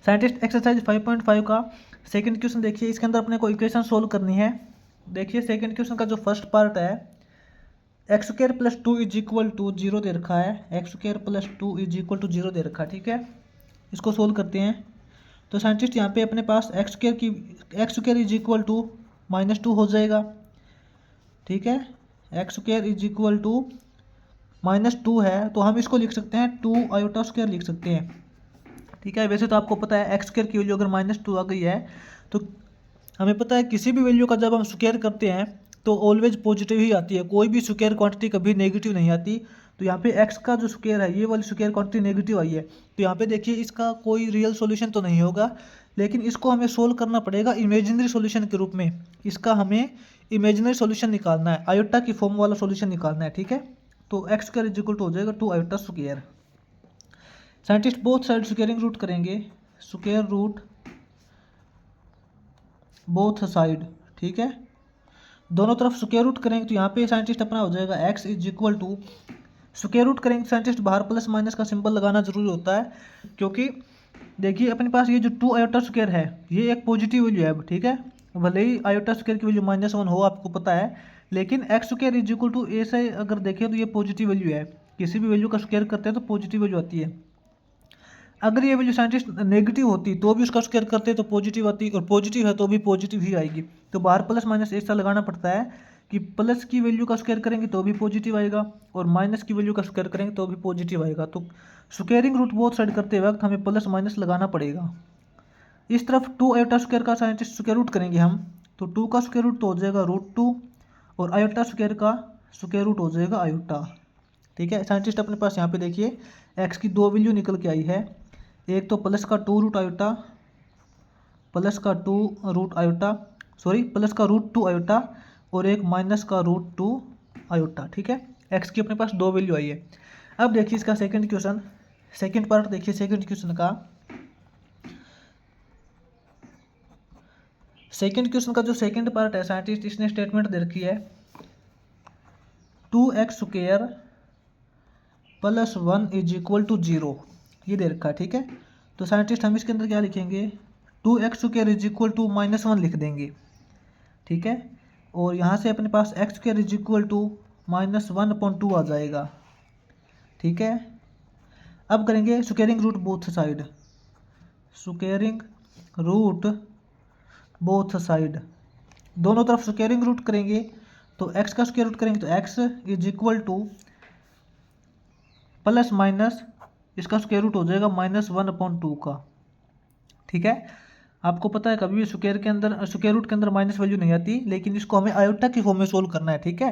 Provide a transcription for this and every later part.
Scientist exercise 5.5 का second question देखिए, इसके अंदर अपने को इक्वेशन सोल्व करनी है। देखिए सेकंड क्वेश्चन का जो फर्स्ट पार्ट है, x square plus 2 is equal to 0 दे रखा है, x square plus 2 is equal to 0 दे रखा है, ठीक है। इसको सोल्व करते हैं। तो साइंटिस्ट यहाँ पे अपने पास x square is equal to -2 हो जाएगा, ठीक है। X square is equal to -2 है, तो हम इसको लिख सकते हैं 2 आयोटा स्क्वायर लिख सकते हैं, ठीक है। वैसे तो आपको पता है एक्स स्क्वायर की वैल्यू अगर -2 आ गई है तो हमें पता है किसी भी वैल्यू का जब हम स्क्वायर करते हैं तो ऑलवेज पॉजिटिव ही आती है, कोई भी स्क्वायर क्वांटिटी कभी नेगेटिव नहीं आती। तो यहाँ पे एक्स का जो स्क्वायर है, ये वाली स्क्वायर क्वांटिटी नेगेटिव आई है, तो यहाँ पे देखिए इसका कोई रियल सॉल्यूशन तो नहीं होगा, लेकिन इसको हमें सोल्व करना पड़ेगा इमेजिनरी सॉल्यूशन के रूप में। इसका हमें इमेजिनरी सॉल्यूशन निकालना है, आयोटा की फॉर्म वाला सॉल्यूशन निकालना है, ठीक है। तो X square is equal to हो जाएगा 2 iota square. Scientist both side squaring root करेंगे, स्क्वायर रूट बोथ साइड, ठीक है। दोनों तरफ स्क्वायर रूट करेंगे तो यहाँ पे साइंटिस्ट अपना हो जाएगा X is equal to, square root करेंगे साइंटिस्ट बाहर प्लस माइनस का सिंबल लगाना जरूरी होता है, क्योंकि देखिए अपने पास ये जो 2 आयोटा स्क्वायर है ये एक पॉजिटिव वैल्यू है, ठीक है। भले ही आयोटा स्क्वायर की वैल्यू -1 हो, आपको पता है, लेकिन x square is equal to A से अगर देखें तो ये पॉजिटिव वैल्यू है, किसी भी वैल्यू का स्क्वायर करते हैं तो पॉजिटिव वैल्यू आती है। अगर ये वैल्यू साइंटिस्ट नेगेटिव होती तो भी उसका स्क्वायर करते तो पॉजिटिव आती, और पॉजिटिव है तो भी पॉजिटिव ही आएगी। तो बाहर प्लस माइनस ऐसा लगाना पड़ता है कि प्लस की वैल्यू का स्क्वायर करेंगे तो भी पॉजिटिव आएगा, और माइनस की वैल्यू का स्क्वायर करेंगे तो भी पॉजिटिव आएगा। तो स्क्वायरिंग रूट बोथ साइड करते वक्त हमें प्लस माइनस लगाना पड़ेगा। इस तरफ 2 आयोटा स्क्वायर का साइंटिस्ट स्क्वायर रूट करेंगे हम, तो 2 का स्क्वायर रूट तो हो जाएगा √2, और आयोटा स्क्वायर का स्क्वायर रूट हो जाएगा आयोटा, ठीक है। साइंटिस्ट अपने पास यहाँ पे देखिए एक्स की 2 वैल्यू निकल के आई है, एक तो प्लस का 2 रूट आयोटा, प्लस का 2 रूट आयोटा, सॉरी प्लस का √2 आयोटा, और एक माइनस का √2 आयोटा, ठीक है। एक्स की अपने पास 2 वैल्यू आई है। अब देखिए इसका सेकंड क्वेश्चन, सेकंड पार्ट देखिए सेकंड क्वेश्चन का। सेकंड क्वेश्चन का जो सेकंड पार्ट है साइंटिस्ट इसने स्टेटमेंट दे रखी है 2x square plus 1 is equal to 0, ये दे रखा है, ठीक है। तो साइंटिस्ट हम इसके अंदर क्या लिखेंगे, 2x square is equal to -1 लिख देंगे, ठीक है। और यहाँ से अपने पास x square is equal to -1/2 आ जाएगा, ठीक है। अब करेंगे squaring root both side, squaring root both side, दोनों तरफ स्क्वायरिंग रूट करेंगे तो x का स्क्वायर रूट करेंगे तो x is equal two plus minus इसका स्क्वायर रूट हो जाएगा -1/2 का, ठीक है। आपको पता है कभी भी स्क्वायर के अंदर स्क्वायर रूट के अंदर माइनस वैल्यू नहीं आती, लेकिन इसको हमें आयोटा की फॉर्म में सोल्व करना है, ठीक है।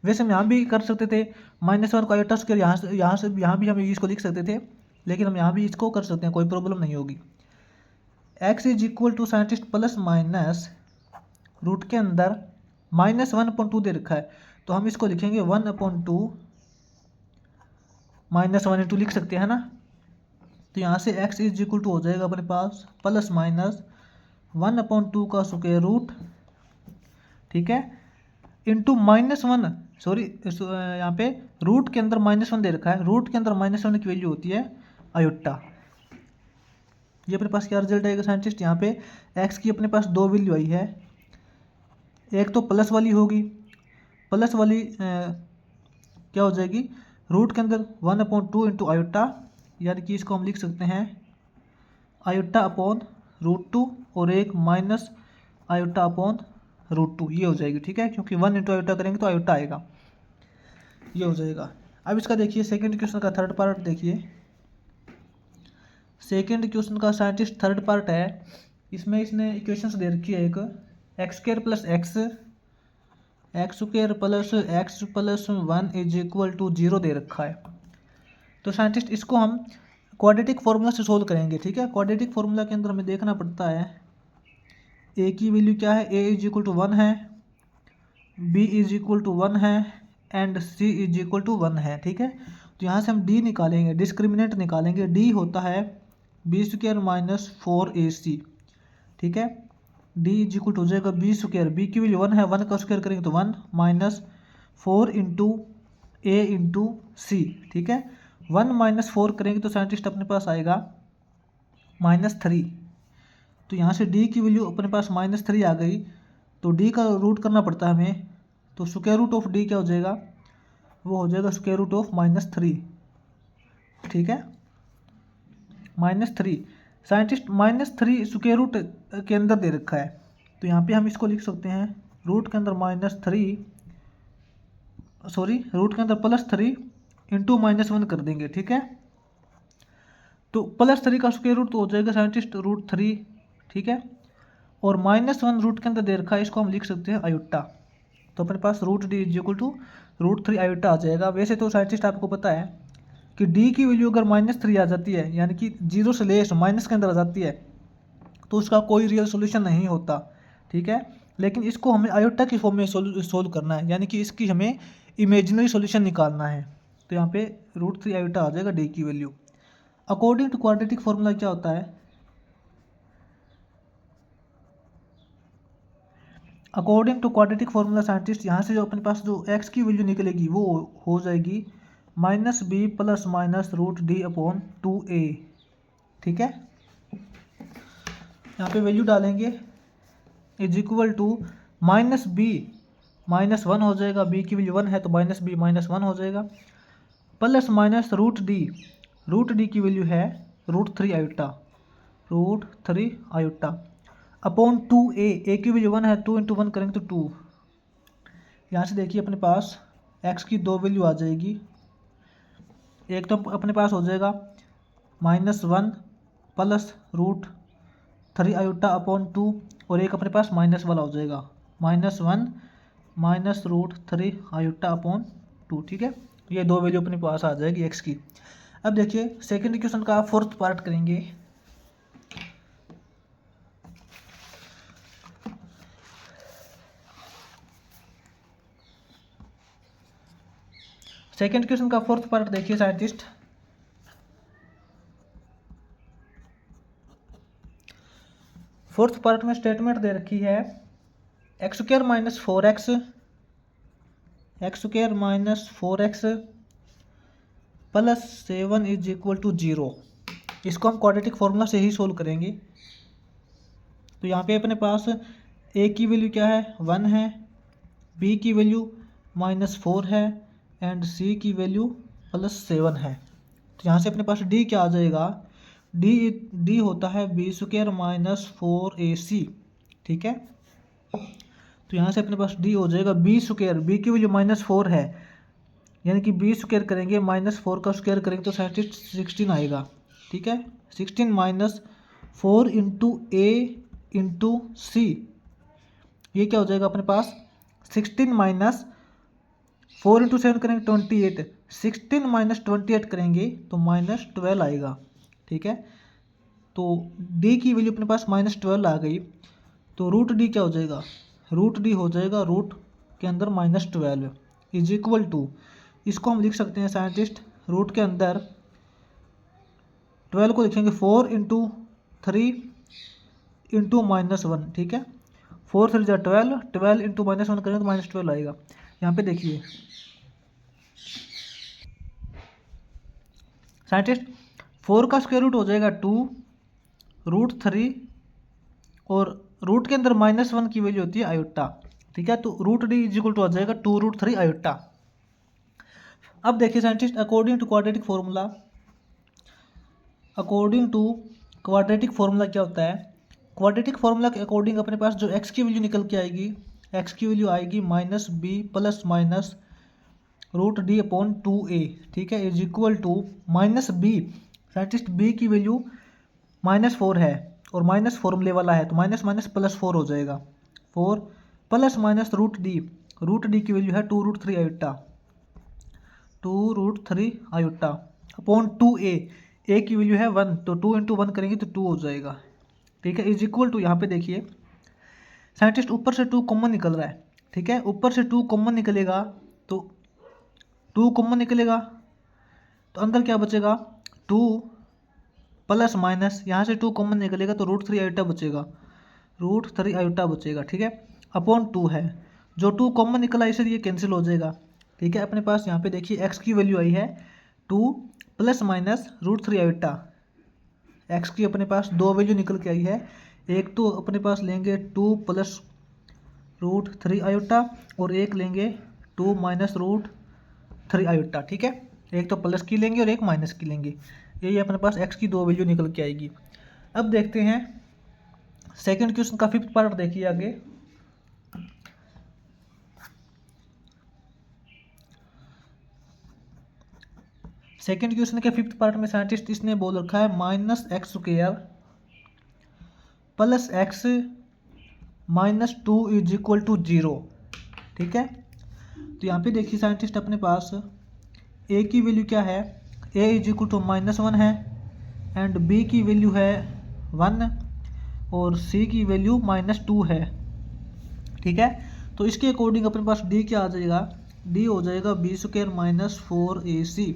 वैसे हम यहाँ भी कर सकते थे -1 का आयोटा स्क्वायर, यहाँ भी हम इसको लिख सकते थे, लेकिन हम यहाँ भी इसको कर सकते हैं, कोई प्रॉब्लम नहीं होगी। x is equal to scientist plus minus root के अंदर -1/2 दे रखा है, तो हम इसको लिखेंगे 1/2 -1 लिख सकते हैं ना। तो यहाँ से x इज इक्वल टू हो जाएगा अपने पास प्लस माइनस 1/2 का स्क्वायर रूट, ठीक है, इंटू -1, सॉरी यहाँ पे रूट के अंदर -1 दे रखा है, रूट के अंदर -1 की वैल्यू होती है आयोटा। ये अपने पास क्या रिजल्ट आएगा साइंटिस्ट, यहाँ पे x की अपने पास 2 वैल्यू आई है, एक तो प्लस वाली होगी, प्लस वाली क्या हो जाएगी, रूट के अंदर 1/2 इंटू आयोटा, यानी कि इसको हम लिख सकते हैं आयोटा अपॉन √2, और एक माइनस आयोटा अपॉन √2, ये हो जाएगी, ठीक है, क्योंकि 1 इंटू आयोटा करेंगे तो आयोटा आएगा, ये हो जाएगा। अब इसका देखिए सेकंड क्वेश्चन का थर्ड पार्ट देखिए, सेकंड क्वेश्चन का साइंटिस्ट थर्ड पार्ट है, इसमें इसने इक्वेशंस दे रखी है एक X square plus X square plus x plus 1 is equal to 0 दे रखा है। तो साइंटिस्ट इसको हम क्वाड्रेटिक फार्मूला से सोल्व करेंगे, ठीक है। क्वाड्रेटिक फार्मूला के अंदर हमें देखना पड़ता है a की वैल्यू क्या है, a इज इक्वल टू 1 है, b इज इक्वल टू 1 है, and c is equal to 1 है, ठीक है। तो यहाँ से हम d निकालेंगे, डिस्क्रिमिनेंट निकालेंगे, d होता है b स्क्वायर माइनस 4ac, ठीक है। d इज इक्वल टू हो जाएगा b स्क्वायर, b की वैल्यू 1 है, 1 का स्क्वायर करेंगे तो 1 माइनस 4 इंटू a इंटू सी, ठीक है। 1 - 4 करेंगे तो साइंटिस्ट अपने पास आएगा -3। तो यहाँ से d की वैल्यू अपने पास -3 आ गई, तो d का रूट करना पड़ता है हमें। तो स्क्वायर रूट ऑफ d क्या हो जाएगा, वो हो जाएगा स्क्वायर रूट ऑफ -3। ठीक है, -3। साइंटिस्ट -3 स्क्वायर रूट के अंदर दे रखा है, तो यहाँ पे हम इसको लिख सकते हैं रूट के अंदर -3, सॉरी रूट के अंदर +3 इंटू -1 कर देंगे। ठीक है, तो +3 का स्क्वायर रूट तो हो जाएगा साइंटिस्ट √3। ठीक है, और -1 रूट के अंदर दे रखा है, इसको हम लिख सकते हैं आयोटा। तो अपने पास √d = √3 आयोटा आ जाएगा। वैसे तो साइंटिस्ट आपको पता है कि d की वैल्यू अगर -3 आ जाती है, यानी कि 0 से लेस माइनस के अंदर आ जाती है, तो उसका कोई रियल सोल्यूशन नहीं होता। ठीक है, लेकिन इसको हमें आयोटा की फॉर्म में सोल्व करना है, यानी कि इसकी हमें इमेजिनरी सोल्यूशन निकालना है। तो यहाँ पे √3 आयोटा आ जाएगा d की value. According to quadratic formula क्या होता है, according to quadratic formula scientist यहाँ से जो अपने पास जो x की वैल्यू निकलेगी वो हो जाएगी -b + -√d/2a। ठीक है, यहाँ पे वैल्यू डालेंगे =- -b -1 हो जाएगा, b की वैल्यू 1 है तो -b -1 हो जाएगा, प्लस √d की वैल्यू है √3 iota, √3 iota upon 2a, a की वैल्यू 1 है, 2 × 1 करेंगे तो 2। यहाँ से देखिए अपने पास x की दो वैल्यू आ जाएगी, एक तो अपने पास हो जाएगा -1 प्लस √3 आयोटा अपॉन 2, और एक अपने पास माइनस वाला हो जाएगा -1 माइनस √3 आयोटा अपॉन 2। ठीक है, ये दो वैल्यू अपने पास आ जाएगी x की। अब देखिए सेकेंड इक्वेशन का फोर्थ पार्ट करेंगे। सेकेंड क्वेश्चन का फोर्थ पार्ट देखिए साइंटिस्ट, फोर्थ पार्ट में स्टेटमेंट दे रखी है x² - 4x + 7 = 0। इसको हम क्वाड्रेटिक फॉर्मूला से ही सोल्व करेंगे। तो यहाँ पे अपने पास a की वैल्यू क्या है, 1 है, b की वैल्यू -4 है, एंड c की वैल्यू +7 है। तो यहाँ से अपने पास d क्या आ जाएगा, d होता है b² - 4ac। ठीक है, तो यहाँ से अपने पास d हो जाएगा b², b की वैल्यू -4 है, यानी कि b² करेंगे -4 का स्क्वायर करेंगे तो 16 आएगा। ठीक है, 16 - 4 × a × c, ये क्या हो जाएगा अपने पास 16 - 4 × 7 करेंगे 28, 16 - 28 करेंगे तो -12 आएगा। ठीक है, तो d की वैल्यू अपने पास -12 आ गई, तो √d क्या हो जाएगा, √d हो जाएगा रूट के अंदर -12 = इसको हम लिख सकते हैं साइंटिस्ट, रूट के अंदर 12 को लिखेंगे 4 × 3 × -1। ठीक है, 4 3 = 12, 12 × -1 करेंगे तो -12 आएगा। यहाँ पे देखिए साइंटिस्ट 4 का स्क्वायर रूट हो जाएगा 2, √3 और रूट के अंदर -1 की वैल्यू होती है आयोटा। ठीक है, तो √d = आ जाएगा 2 √3 आयोटा। अब देखिए scientist according to quadratic formula क्या होता है, क्वाड्रेटिक फॉर्मूला के अकॉर्डिंग अपने पास जो x की वैल्यू निकल के आएगी, x की वैल्यू आएगी -b + √d/2a। ठीक है, =-b, साइंटिस्ट b की वैल्यू -4 है और माइनस फॉर्मूले वाला है, तो माइनस माइनस +4 हो जाएगा, 4 प्लस माइनस √d की वैल्यू है 2 √3 iota, 2 √3 iota upon 2a, a की वैल्यू है 1, तो 2 × 1 करेंगे तो 2 हो जाएगा। ठीक है, =, यहाँ पे देखिए साइंटिस्ट ऊपर से 2 कॉमन निकल रहा है। ठीक है, ऊपर से 2 कॉमन निकलेगा तो 2 कॉमन निकलेगा तो अंदर क्या बचेगा, 2 प्लस माइनस, यहाँ से 2 कॉमन निकलेगा तो √3 आयोटा बचेगा, √3 आयोटा बचेगा। ठीक है, अपॉन 2 है, जो 2 कॉमन निकला इसे ये कैंसिल हो जाएगा। ठीक है, अपने पास यहाँ पे देखिए x की वैल्यू आई है 2 प्लस माइनस √3 आयोटा, एक्स की अपने पास दो वैल्यू निकल के आई है। एक तो अपने पास लेंगे 2 प्लस रूट 3 आयोटा और एक लेंगे 2 माइनस रूट 3 आयोटा। ठीक है, एक तो प्लस की लेंगे और एक माइनस की लेंगे। यही अपने पास एक्स की दो वैल्यू निकल के आएगी। अब देखते हैं सेकंड क्वेश्चन का फिफ्थ पार्ट। देखिए आगे, सेकंड क्वेश्चन के फिफ्थ पार्ट में साइंटिस्ट इसने बोल रखा है minus X square plus X minus 2 is equal to 0। ठीक है, तो यहाँ पे देखिए साइंटिस्ट अपने पास ए की वैल्यू क्या है, ए इज इक्वल टू -1 है एंड बी की वैल्यू है 1 और सी की वैल्यू -2 है। ठीक है, तो इसके अकॉर्डिंग अपने पास डी क्या आ जाएगा, डी हो जाएगा बी स्क्वायर माइनस 4ac।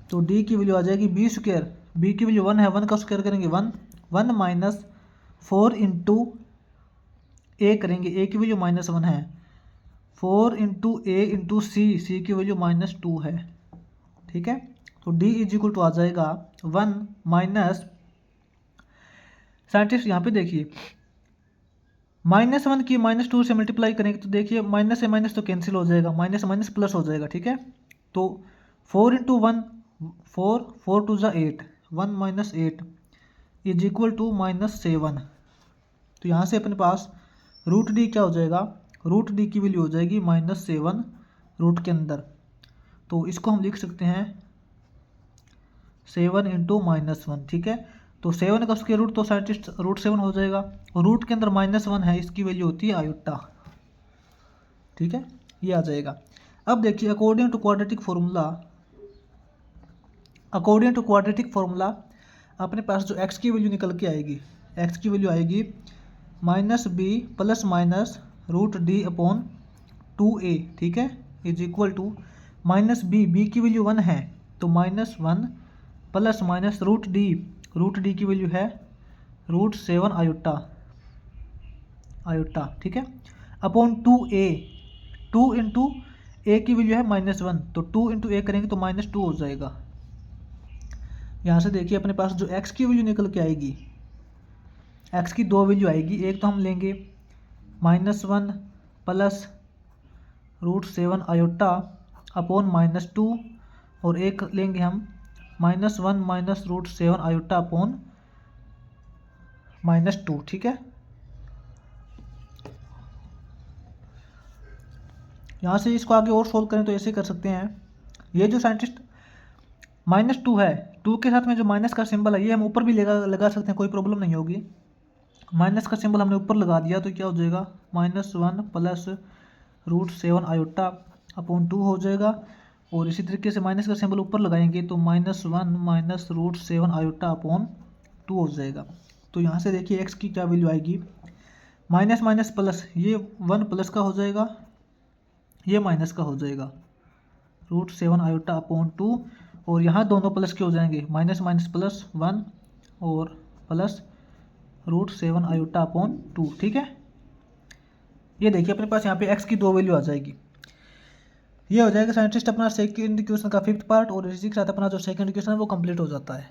तो डी की वैल्यू आ जाएगी बी स्क्वायर, बी की वैल्यू 1 है, 1 का स्क्वायर करेंगे 1 माइनस 4 इंटू ए करेंगे, ए की वैल्यू -1 है, 4 इंटू ए इंटू सी, सी की वैल्यू -2 है। ठीक है, तो डी इज इक्वल टू आ जाएगा 1 माइनस, साइंटिस्ट यहाँ पे देखिए -1 की -2 से मल्टीप्लाई करेंगे तो देखिए माइनस से माइनस तो कैंसिल हो जाएगा, माइनस से माइनस प्लस हो जाएगा। ठीक है, तो 4 इंटू 1 4 2 ज़ा 8, 1 माइनस 8 इज इक्वल टू -7। तो यहाँ से अपने पास रूट डी क्या हो जाएगा, रूट डी की वैल्यू हो जाएगी -7 रूट के अंदर। तो इसको हम लिख सकते हैं 7 इंटू -1। ठीक है, तो 7 का स्क्वायर रूट तो साइंटिस्ट √7 हो जाएगा और रूट के अंदर -1 है, इसकी वैल्यू होती है आयोटा। ठीक है, ये आ जाएगा। अब देखिए अकॉर्डिंग टू क्वाड्रेटिक फार्मूला अपने पास जो x की वैल्यू निकल के आएगी, x की वैल्यू आएगी -b plus minus root D upon 2a। ठीक है, इज इक्वल टू -b की वैल्यू 1 है तो -1 प्लस माइनस रूट डी की वैल्यू है √7 आयोटा। ठीक है, अपॉन 2a, 2 इंटू ए की वैल्यू है -1 तो 2 इंटू ए करेंगे तो -2 हो जाएगा। यहाँ से देखिए अपने पास जो x की वैल्यू निकल के आएगी, x की दो वैल्यू आएगी, एक तो हम लेंगे -1 प्लस √7 आयोटा अपॉन -2 और एक लेंगे हम -1 माइनस √7 आयोटा अपॉन -2। ठीक है, यहाँ से इसको आगे और सोल्व करें तो ऐसे कर सकते हैं। ये जो साइंटिस्ट -2 है, 2 के साथ में जो माइनस का सिंबल है ये हम ऊपर भी लगा सकते हैं, कोई प्रॉब्लम नहीं होगी। माइनस का सिंबल हमने ऊपर लगा दिया तो क्या हो जाएगा -1 प्लस √7 आयोटा अपॉन 2 हो जाएगा। और इसी तरीके से माइनस का सिंबल ऊपर लगाएंगे तो -1 माइनस √7 आयोटा अपॉन 2 हो जाएगा। तो यहाँ से देखिए x की क्या वैल्यू आएगी, माइनस माइनस प्लस, ये 1 प्लस का हो जाएगा, ये माइनस का हो जाएगा √7 आयोटा अपॉन 2 और यहाँ दोनों प्लस के हो जाएंगे, माइनस माइनस प्लस 1 और प्लस √7 आयोटा अपॉन 2। ठीक है, ये देखिए अपने पास यहाँ पे x की दो वैल्यू आ जाएगी। ये हो जाएगा साइंटिस्ट अपना सेकंड क्वेश्चन का फिफ्थ पार्ट और इसी के साथ अपना जो सेकंड क्वेश्चन है वो कंप्लीट हो जाता है।